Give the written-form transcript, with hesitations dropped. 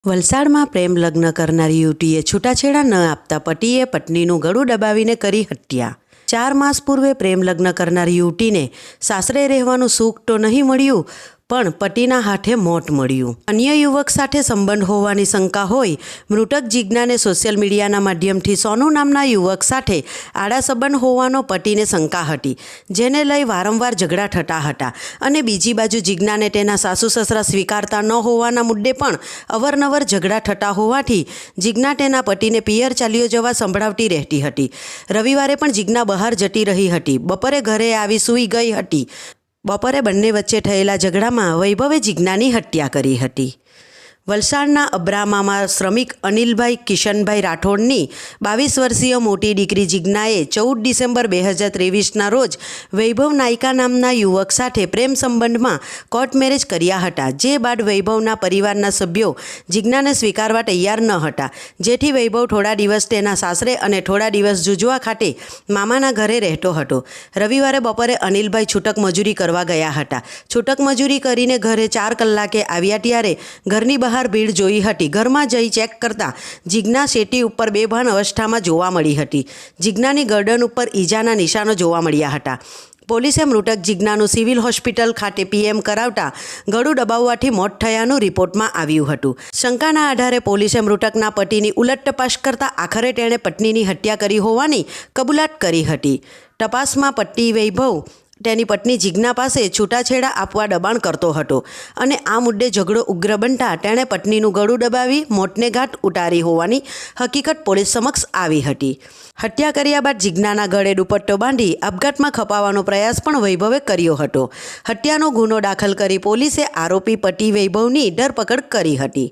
વલસાડમાં પ્રેમ લગ્ન કરનારી યુવતીએ છૂટાછેડા ન આપતા પતિએ પત્નીનું ગળું દબાવીને કરી હત્યા। 4 માસ પૂર્વે પ્રેમ લગ્ન કરનારી યુવતીને સાસરે રહેવાનું સુખ તો નહીં મળ્યું, પણ પતિના હાથે મોત મળ્યું। અન્ય યુવક સાથે સંબંધ હોવાની શંકા હોય મૃતક જીજ્ઞાને સોશિયલ મીડિયાના માધ્યમથી સોનુ નામના યુવક સાથે આડા સંબંધ હોવાનો પતિને શંકા હતી, જેને લઈ વારંવાર ઝઘડા થતા હતા અને બીજી બાજુ જીજ્ઞાને તેના સાસુ સસરા સ્વીકારતા ન હોવાના મુદ્દે પણ અવારનવાર ઝઘડા થતા હોવાથી જીજ્ઞા તેના પતિને પિયર ચાલ્યો જવા સંભળાવતી રહેતી હતી। રવિવારે પણ જીજ્ઞા બહાર જતી રહી હતી, બપોરે ઘરે આવી સૂઈ ગઈ હતી। બપોરે બંને વચ્ચે થયેલા ઝઘડામાં વૈભવે જીજ્ઞાની હત્યા કરી હતી। વલસાડના અબ્રામામાં શ્રમિક અનિલભાઈ કિશનભાઈ રાઠોડની 22 વર્ષીય મોટી દીકરી જીજ્ઞાએ 14 ડિસેમ્બર 2023ના રોજ વૈભવ નાયકા નામના યુવક સાથે પ્રેમ સંબંધમાં કોર્ટ મેરેજ કર્યા હતા, જે બાદ વૈભવના પરિવારના સભ્યો જીજ્ઞાને સ્વીકારવા તૈયાર ન હતા, જેથી વૈભવ થોડા દિવસ તેના સાસરે અને થોડા દિવસ જુજવા ખાતે મામાના ઘરે રહેતો હતો। રવિવારે બપોરે અનિલભાઈ છૂટક મજૂરી કરવા ગયા હતા। છૂટક મજૂરી કરીને ઘરે 4 કલાકે આવ્યા ત્યારે ઘરની બહાર ભીડ જોઈ હતી। ઘરમાં જઈ ચેક કરતા જીજ્ઞા શેટી ઉપર બેભાન અવસ્થામાં જોવા મળી હતી। જીજ્ઞાની ગરદન ઉપર ઈજાના નિશાનો જોવા મળ્યા હતા। પોલીસે મૃતક જીજ્ઞાનું સિવિલ હોસ્પિટલ ખાતે પીએમ કરાવતા ગળું દબાવવાથી મોત થયાનું રિપોર્ટમાં આવ્યું હતું। શંકાના આધારે પોલીસે મૃતકના પતિની ઉલટ તપાસ કરતા આખરે તેણે પત્નીની હત્યા કરી હોવાની કબૂલાત કરી હતી। તપાસમાં પતિ વૈભવ તેની પત્ની જીજ્ઞા પાસે છૂટાછેડા આપવા દબાણ કરતો હતો અને આ મુદ્દે ઝઘડો ઉગ્ર બનતા તેણે પત્નીનું ગળું દબાવી મોતને ઘાટ ઉતારી હોવાની હકીકત પોલીસ સમક્ષ આવી હતી। હત્યા કર્યા બાદ જીજ્ઞાના ગળે દુપટ્ટો બાંધી આપઘાતમાં ખપાવવાનો પ્રયાસ પણ વૈભવે કર્યો હતો। હત્યાનો ગુનો દાખલ કરી પોલીસે આરોપી પતિ વૈભવની ધરપકડ કરી હતી।